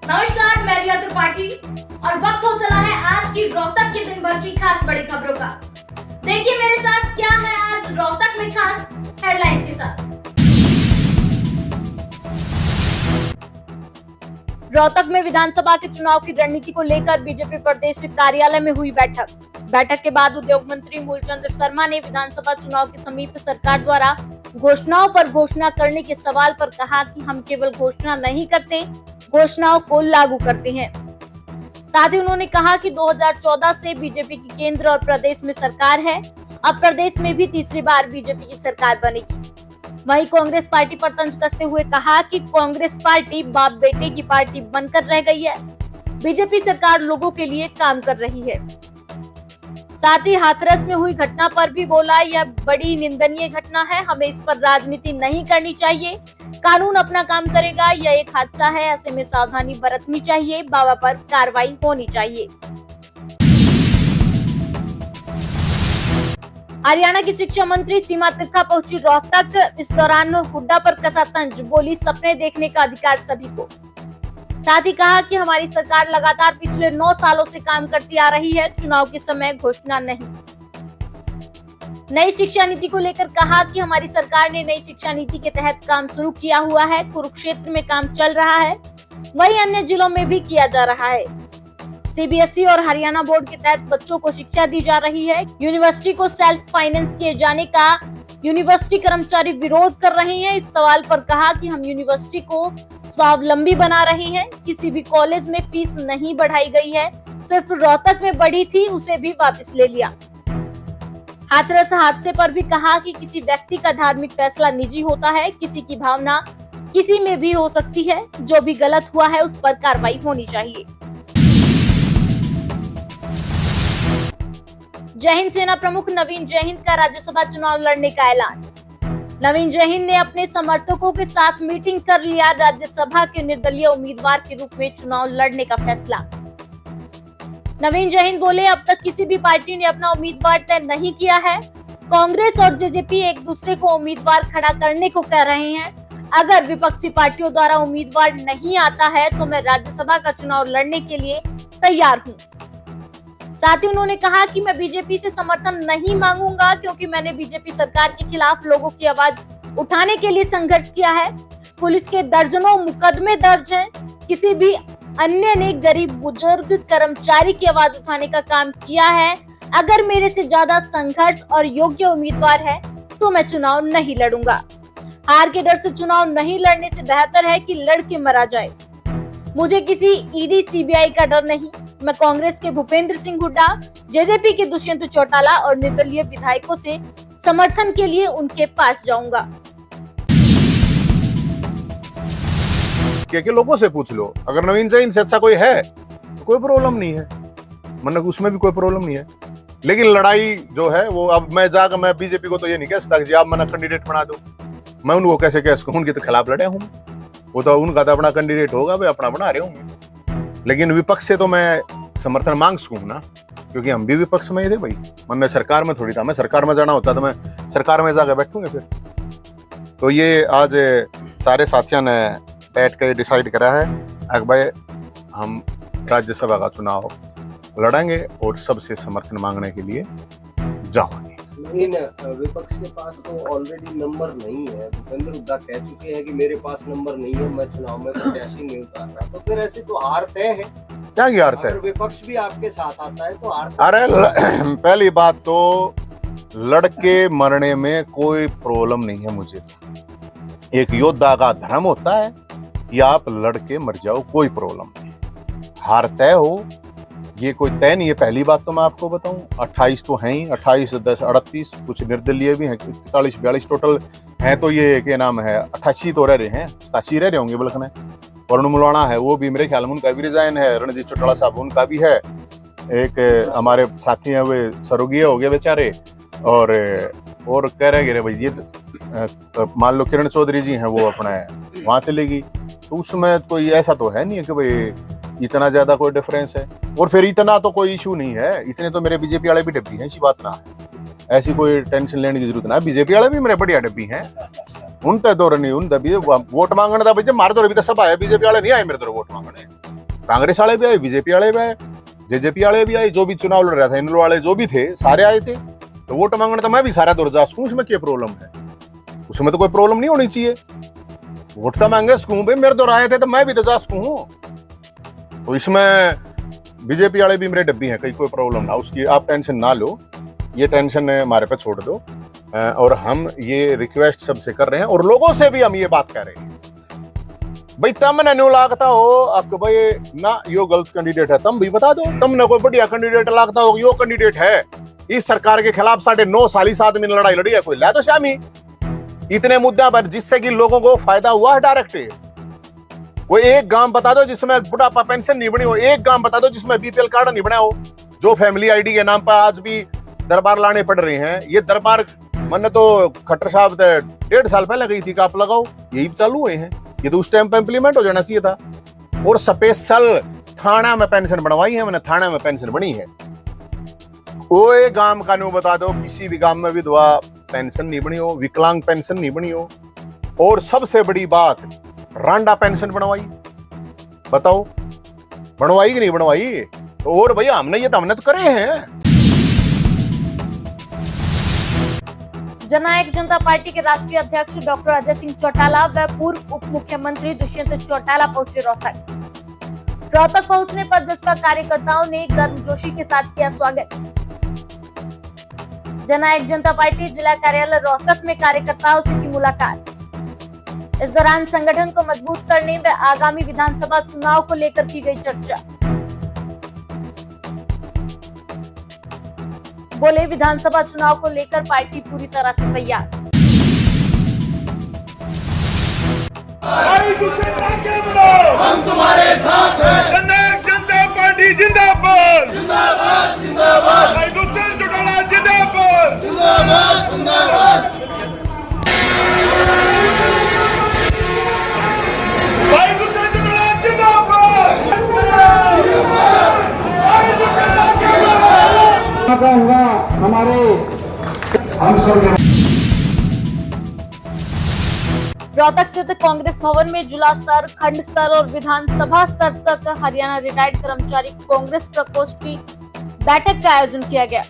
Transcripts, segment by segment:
नमस्कार, मैं रिया त्रिपाठी और वक्त हो चला है आज की रोहतक के दिन भर की खास बड़ी खबरों का। देखिए मेरे साथ क्या है आज रोहतक में खास हेडलाइंस के साथ। रोहतक में विधानसभा के चुनाव की रणनीति को लेकर बीजेपी प्रदेश कार्यालय में हुई बैठक के बाद उद्योग मंत्री मूलचंद शर्मा ने विधानसभा चुनाव के समीप सरकार द्वारा घोषणाओं पर घोषणा करने के सवाल पर कहा कि हम केवल घोषणा नहीं करते, घोषणाओं को लागू करते हैं। साथ ही उन्होंने कहा कि 2014 से बीजेपी की केंद्र और प्रदेश में सरकार है। अब प्रदेश में भी तीसरी बार बीजेपी की सरकार बनेगी। वहीं कांग्रेस पार्टी पर तंज कसते हुए कहा कि कांग्रेस पार्टी बाप बेटे की पार्टी बनकर रह गई है। बीजेपी सरकार लोगों के लिए काम कर रही है। साथ ही हाथरस में हुई घटना पर भी बोला, यह बड़ी निंदनीय घटना है, हमें इस पर राजनीति नहीं करनी चाहिए। कानून अपना काम करेगा, यह एक हादसा है, ऐसे में सावधानी बरतनी चाहिए, बाबा पर कार्रवाई होनी चाहिए। हरियाणा की शिक्षा मंत्री सीमा त्रिखा पहुंची रोहतक। इस दौरान हुड्डा पर कसा तंज, बोली सपने देखने का अधिकार सभी को। साथ ही कहा कि हमारी सरकार लगातार पिछले 9 सालों से काम करती आ रही है, चुनाव के समय घोषणा नहीं। नई शिक्षा नीति को लेकर कहा कि हमारी सरकार ने नई शिक्षा नीति के तहत काम शुरू किया हुआ है। कुरुक्षेत्र में काम चल रहा है, वहीं अन्य जिलों में भी किया जा रहा है। सीबीएसई और हरियाणा बोर्ड के तहत बच्चों को शिक्षा दी जा रही है। यूनिवर्सिटी को सेल्फ फाइनेंस किए जाने का यूनिवर्सिटी कर्मचारी विरोध कर रहे हैं। इस सवाल पर कहा कि हम यूनिवर्सिटी को स्वावलंबी बना रहे हैं। किसी भी कॉलेज में फीस नहीं बढ़ाई गई है, सिर्फ रोहतक में बढ़ी थी, उसे भी वापस ले लिया। हाथरस हादसे पर भी कहा कि किसी व्यक्ति का धार्मिक फैसला निजी होता है, किसी की भावना किसी में भी हो सकती है। जो भी गलत हुआ है उस पर कार्रवाई होनी चाहिए। जय हिंद सेना प्रमुख नवीन जयहिंद का राज्यसभा चुनाव लड़ने का ऐलान। नवीन जयहिंद ने अपने समर्थकों के साथ मीटिंग कर लिया राज्यसभा के निर्दलीय उम्मीदवार के रूप में चुनाव लड़ने का फैसला। नवीन जयहिंद बोले, अब तक किसी भी पार्टी ने अपना उम्मीदवार तय नहीं किया है। कांग्रेस और जेजेपी एक दूसरे को उम्मीदवार खड़ा करने को कह रहे हैं। अगर विपक्षी पार्टियों द्वारा उम्मीदवार नहीं आता है तो मैं राज्यसभा का चुनाव लड़ने के लिए तैयार हूँ। साथ ही उन्होंने कहा कि मैं बीजेपी से समर्थन नहीं मांगूंगा, क्योंकि मैंने बीजेपी सरकार के खिलाफ लोगों की आवाज उठाने के लिए संघर्ष किया है। पुलिस के दर्जनों मुकदमे दर्ज हैं। किसी भी अन्य ने गरीब बुजुर्ग कर्मचारी की आवाज उठाने का काम किया है। अगर मेरे से ज्यादा संघर्ष और योग्य उम्मीदवार है तो मैं चुनाव नहीं लड़ूंगा। हार के डर से चुनाव नहीं लड़ने से बेहतर है कि लड़ के मरा जाए। मुझे किसी ईडी सीबीआई का डर नहीं। मैं कांग्रेस के भूपेंद्र सिंह हुड्डा, जेजेपी के दुष्यंत चौटाला और निर्दलीय विधायकों से समर्थन के लिए उनके पास जाऊंगा। क्या लोगों से पूछ लो, अगर नवीन जयहिंद से अच्छा कोई है तो कोई प्रॉब्लम नहीं है, मतलब उसमें भी कोई प्रॉब्लम नहीं है। लेकिन लड़ाई जो है वो अब मैं बीजेपी को तो ये नहीं कह सकता कि आप मना कैंडिडेट बना दो। मैं उनको कैसे कह सकूं, उनके तो खिलाफ लड़े हूं। वो तो उनका तो अपना कैंडिडेट होगा, वे अपना बना रहे होंगे। लेकिन विपक्ष से तो मैं समर्थन मांग सकूं ना, क्योंकि हम भी विपक्ष में ही थे भाई। मैंने सरकार में थोड़ी था, मैं सरकार में जाना होता तो मैं सरकार में जाकर बैठूंगे फिर। तो ये आज सारे साथियों ने बैठ कर डिसाइड करा है कि भाई हम राज्यसभा का चुनाव लड़ेंगे और सबसे समर्थन मांगने के लिए जाएंगे। लेकिन विपक्ष के पास तो ऑलरेडी नंबर नहीं है। भूपेंद्र हुड्डा कह चुके हैं कि मेरे पास नंबर नहीं है, मैं चुनाव में प्रत्याशी नहीं उतार रहा। तो फिर ऐसे तो हार तय है। क्या की हार तय? अगर विपक्ष भी आपके साथ आता है तो हार। अरे पहली बात तो लड़के मरने में कोई प्रॉब्लम नहीं है मुझे। एक योद्धा का धर्म होता है कि आप लड़के मर जाओ, कोई प्रॉब्लम नहीं। हार तय हो ये कोई तय नहीं है। पहली बात तो मैं आपको बताऊं, 28 तो हैं ही, 28 10 38, कुछ निर्दलीय भी हैं, 41 42 टोटल हैं। तो ये क्या नाम है, 88 तो रह रहे हैं, 87 रह रहे होंगे बल्कि में। वरुण मुलाना है, वो भी मेरे ख्याल में उनका भी रिजाइन है। रणजीत चौटाला साहब उनका भी है। एक हमारे साथी हैं वे सरोगीय हो गए बेचारे। और कह रहे गिरे भाई ये मान लो किरण चौधरी जी हैं, वो अपने वहां चलेगी। तो उसमें कोई ऐसा तो है नहीं है कि भाई इतना ज्यादा कोई डिफरेंस है। और फिर इतना तो कोई इशू नहीं है, इतने तो मेरे बीजेपी वाले भी डब्बी हैं, ऐसी बात ना है। ऐसी कोई टेंशन लेने की जरूरत ना है। बीजेपी वाले भी मेरे बढ़िया डब्बी हैं, उन तय दौर नहीं, उन दबी वोट मांगने था भाई। मारे दौर भी तो सब आए, बीजेपी वाले नहीं आए मेरे दौर वोट मांगने। कांग्रेस वाले भी आए, बीजेपी वाले भी आए, जेजेपी वाले भी आए, जो भी चुनाव लड़ रहे थे इन वाले जो भी थे सारे आए थे। तो वोट मांगने तो मैं भी सारा दूर जा सकूं, उसमें क्या प्रॉब्लम है? उसमें तो कोई प्रॉब्लम नहीं होनी चाहिए। वोट तो मांगे सकूं भाई, मेरे दौर आए थे तो मैं भी तो जा सकूं। तो इसमें बीजेपी वाले भी मेरे डब्बी हैं, कहीं कोई प्रॉब्लम ना, उसकी आप टेंशन ना लो, ये टेंशन हमारे पे छोड़ दो। और हम ये रिक्वेस्ट सबसे कर रहे हैं और लोगों से भी हम ये बात कह रहे हैं भाई, तम ने न्यू लागता हो भाई ना यो गलत कैंडिडेट है, तम भी बता दो। तम ने कोई बढ़िया कैंडिडेट लागता हो, यो कैंडिडेट है इस सरकार के खिलाफ 9.5 साल इस आदमी ने लड़ाई लड़ी है, कोई ला तो शामी इतने मुद्दे पर जिससे कि लोगों को फायदा हुआ है डायरेक्ट। कोई एक गांव बता दो जिसमें बुढ़ापा पेंशन नहीं बनी हो, एक गांव बता दो जिसमें बीपीएल कार्ड नहीं बना हो, जो फैमिली आईडी के नाम पर आज भी दरबार लाने पड़ रहे हैं। ये दरबार मैंने तो खट्टर साहब 1.5 साल पहले गई थी कि आप लगाओ, यही चालू हुए हैं। ये तो उस टाइम पे इंप्लीमेंट हो जाना चाहिए था। और स्पेशल थाना में पेंशन बनवाई है मैंने, थाना में पेंशन बनी है। वो एक गांव का न्यू बता दो, किसी भी गांव में विधवा पेंशन नहीं बनी हो, विकलांग पेंशन नहीं बनी हो, और सबसे बड़ी बात रांडा पेंशन बनवाई। बताओ बनवाई कि नहीं बनवाई? तो और भैया हमने तो करे हैं। जननायक जनता पार्टी के राष्ट्रीय अध्यक्ष डॉक्टर अजय सिंह चौटाला व पूर्व उप मुख्यमंत्री दुष्यंत चौटाला पहुंचे रोहतक पहुंचने पर जसपा कार्यकर्ताओं ने गर्मजोशी के साथ किया स्वागत। जननायक जनता पार्टी जिला कार्यालय रोहतक में कार्यकर्ताओं से की मुलाकात। इस दौरान संगठन को मजबूत करने व आगामी विधानसभा चुनाव को लेकर की गई चर्चा। बोले विधानसभा चुनाव को लेकर पार्टी पूरी तरह से तैयार। हम तुम्हारे साथ हैं। जननायक जनता पार्टी जिंदाबाद जिंदाबाद जिंदाबाद। भाई दुष्यंत चौटाला जिंदाबाद जिंदाबाद जिंदाबाद। भाई दुष्यंत चौटाला जिंदाबाद होगा हमारे रोहतक स्थित कांग्रेस भवन में जिला स्तर, खंड स्तर और विधानसभा स्तर तक हरियाणा रिटायर्ड कर्मचारी कांग्रेस प्रकोष्ठ की बैठक का आयोजन किया गया।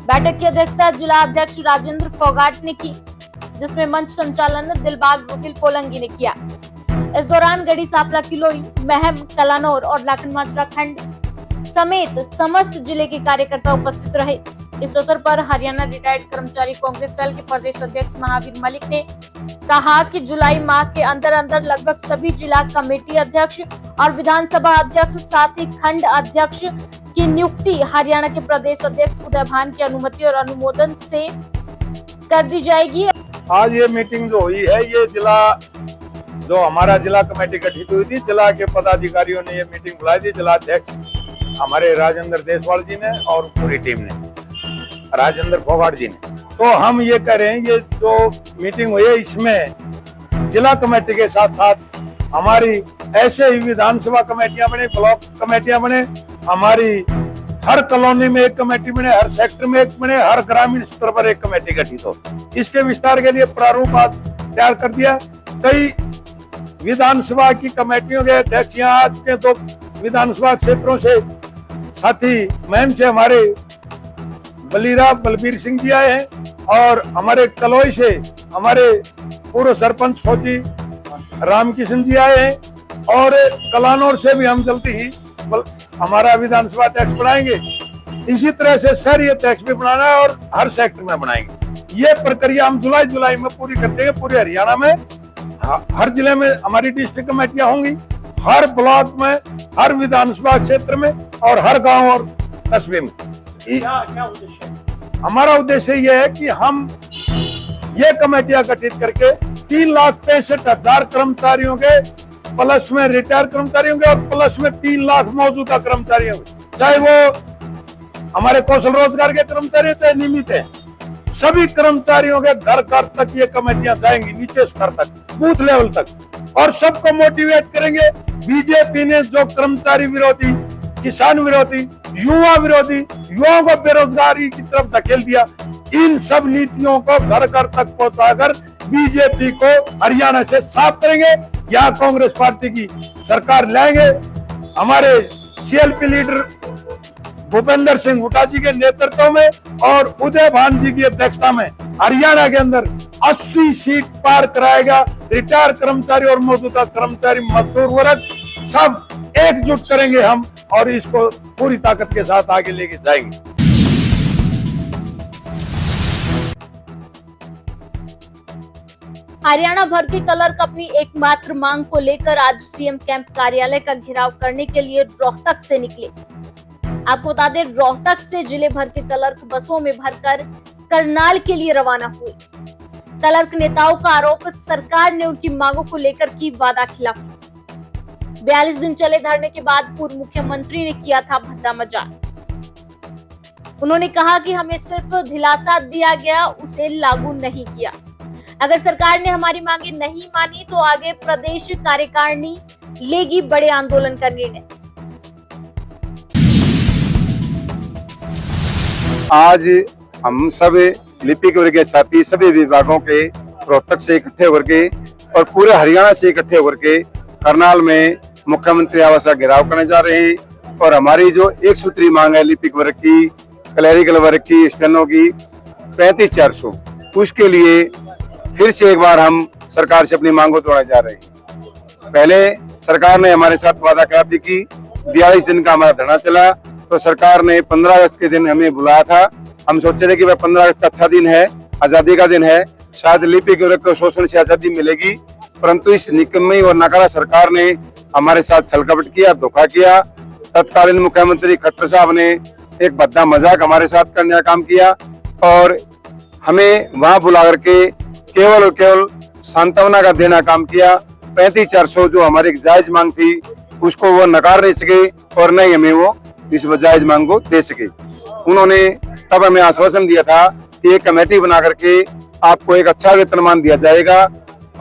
बैठक की अध्यक्षता जिला अध्यक्ष राजेंद्र फोगाट ने की, जिसमें मंच संचालन दिलबाग रोहिल पोलंगी ने किया। इस दौरान गढ़ी सापला किलोई, महम, कलानौर और लाखन माजरा खंड समेत समस्त जिले के कार्यकर्ता उपस्थित रहे। इस अवसर पर हरियाणा रिटायर्ड कर्मचारी कांग्रेस सेल के प्रदेश अध्यक्ष महावीर मलिक ने कहा कि जुलाई माह के अंदर लगभग सभी जिला कमेटी अध्यक्ष और विधानसभा अध्यक्ष साथ ही खंड अध्यक्ष की नियुक्ति हरियाणा के प्रदेश अध्यक्ष उदय भान की अनुमति और अनुमोदन से कर दी जाएगी। आज ये मीटिंग जो हुई है, ये जिला जो हमारा जिला कमेटी गठित हुई थी, जिला के पदाधिकारियों ने ये मीटिंग बुलाई थी। जिला अध्यक्ष हमारे राजेंद्र देसवाल जी ने और पूरी टीम ने, राजेंद्र फोगाट जी ने। तो हम ये कह रहे हैं, ये जो मीटिंग हुई है इसमें जिला कमेटी के साथ साथ हमारी ऐसे ही विधानसभा कमेटियां बने, ब्लॉक कमेटियां बने, हमारी हर कॉलोनी में एक कमेटी बने, हर सेक्टर में एक बने, हर ग्रामीण स्तर पर एक कमेटी गठित हो। इसके विस्तार के लिए प्रारूप आज तैयार कर दिया। कई विधानसभा की कमेटियों के अध्यक्ष यहाँ आज के तो विधानसभा क्षेत्रों से, साथी मैम से हमारे बलबीर सिंह जी आए हैं और हमारे कलोई से हमारे पूर्व सरपंच फौजी रामकिशन जी आए हैं और कलानौर से भी हम जल्दी ही हमारा विधानसभा अध्यक्ष बनाएंगे। इसी तरह से शहरी अध्यक्ष भी बनाना है और हर सेक्टर में बनाएंगे। ये प्रक्रिया हम जुलाई में पूरी कर देंगे। पूरे हरियाणा में हर जिले में हमारी डिस्ट्रिक्ट कमेटियां होंगी, हर ब्लॉक में, हर विधानसभा क्षेत्र में और हर गांव और कस्बे में। क्या उद्देश्य? हमारा उद्देश्य यह है कि हम ये कमेटियां गठित करके 3,65,000 कर्मचारियों के प्लस में रिटायर कर्मचारियों के और प्लस में 3 लाख मौजूदा कर्मचारियों के, चाहे वो हमारे कौशल रोजगार के कर्मचारी चाहे नियमित है, सभी कर्मचारियों के घर घर तक ये कमेटियां जाएंगी, नीचे स्तर तक, बूथ लेवल तक, और सबको मोटिवेट करेंगे। बीजेपी ने जो कर्मचारी विरोधी, किसान विरोधी, युवा विरोधी, युवाओं को बेरोजगारी की तरफ धकेल दिया, इन सब नीतियों को घर घर तक पहुंचाकर बीजेपी को हरियाणा से साफ करेंगे। यहाँ कांग्रेस पार्टी की सरकार लाएंगे हमारे CLP लीडर भूपेंद्र सिंह हुड्डा जी के नेतृत्व में और उदय भान जी की अध्यक्षता में हरियाणा के अंदर 80 सीट पार कराएगा। रिटायर कर्मचारी और मौजूदा कर्मचारी मजदूर वर्ग सब एकजुट करेंगे हम और इसको पूरी ताकत के साथ आगे लेके जाएंगे। हरियाणा भर के क्लर्क अपनी एकमात्र मांग को लेकर आज सीएम कैंप कार्यालय का घेराव करने के लिए रोहतक से निकले। आपको बता दें, रोहतक से जिले भर के क्लर्क बसों में भरकर करनाल के लिए रवाना हुए। क्लर्क नेताओं का आरोप, सरकार ने उनकी मांगों को लेकर की वादाखिलाफी। 42 दिन चले धरने के बाद पूर्व मुख्यमंत्री ने किया था भद्दा मजाक। उन्होंने कहा कि हमें सिर्फ दिलासा दिया गया, उसे लागू नहीं किया। अगर सरकार ने हमारी मांगे नहीं मानी तो आगे प्रदेश कार्यकारिणी लेगी बड़े आंदोलन का निर्णय। आज हम सब लिपिक वर्ग के साथी सभी विभागों के रोहतक से इकट्ठे होकर के और पूरे हरियाणा से इकट्ठे होकर के करनाल में मुख्यमंत्री आवास का घेराव करने जा रहे हैं। और हमारी जो एक सूत्री मांग है लिपिक वर्ग की, क्लरिकल वर्ग की, स्टेनो की 35,400, उसके लिए फिर से एक बार हम सरकार से अपनी मांगों तोड़ने जा रहे हैं। पहले सरकार ने हमारे साथ वादाखिलाफी की, 42 दिन का हमारा धरना चला तो सरकार ने 15 अगस्त के दिन हमें बुलाया था। हम सोचे थे कि वह 15 अगस्त अच्छा दिन है, आजादी का दिन है, शायद लिपिक वर्ग को शोषण से आजादी मिलेगी, परंतु इस निकम्मी और नकारा सरकार ने हमारे साथ छलकपट किया, धोखा किया। तत्कालीन मुख्यमंत्री खट्टर साहब ने एक भद्दा मजाक हमारे साथ करने का काम किया और हमें वहां बुला करके केवल और केवल सांत्वना का देना काम किया। 35,400 जो हमारी जायज मांग थी उसको वो नकार नहीं सके और नहीं हमें वो इस जायज मांग को दे सके। उन्होंने तब हमें आश्वासन दिया था कि एक कमेटी बना करके आपको एक अच्छा वेतनमान दिया जाएगा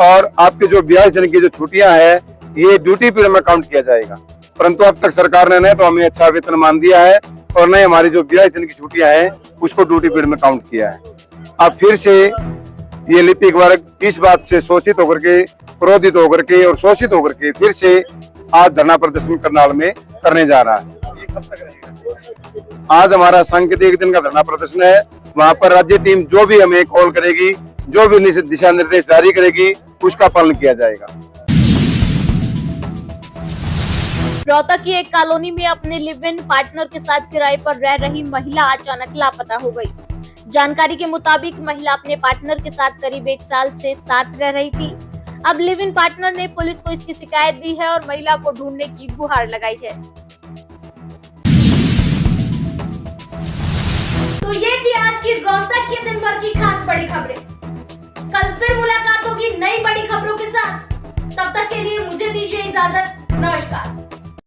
और आपके जो 42 दिन की जो छुट्टियां है ये ड्यूटी पीरियड में काउंट किया जाएगा, परंतु अब तक सरकार ने नहीं तो हमें अच्छा वेतनमान दिया है और नहीं हमारी जो 42 दिन की छुट्टियां हैं उसको ड्यूटी पीरियड में काउंट किया है। अब फिर से ये लिपिक वर्ग इस बात से शोषित होकर के, क्रोधित होकर के और शोषित होकर के फिर से आज धरना प्रदर्शन करनाल में करने जा रहा है। आज हमारा सांकेतिक दिन का धरना प्रदर्शन है। वहां पर राज्य टीम जो भी हमें कॉल करेगी, जो भी दिशा निर्देश जारी करेगी उसका पालन किया जाएगा। रोहतक की एक कॉलोनी में अपने लिव इन पार्टनर के साथ किराए पर रह रही महिला अचानक लापता हो गई। जानकारी के मुताबिक महिला अपने पार्टनर के साथ करीब 1 साल से साथ रह रही थी। अब लिव इन पार्टनर ने पुलिस को इसकी शिकायत दी है और महिला को ढूंढने की गुहार लगाई है। तो ये थी आज की रोहतक के दिन भर की खास बड़ी खबरें। कल फिर मुलाकात होगी नई बड़ी खबरों के साथ। तब तक के लिए मुझे दीजिए इजाजत। नमस्कार।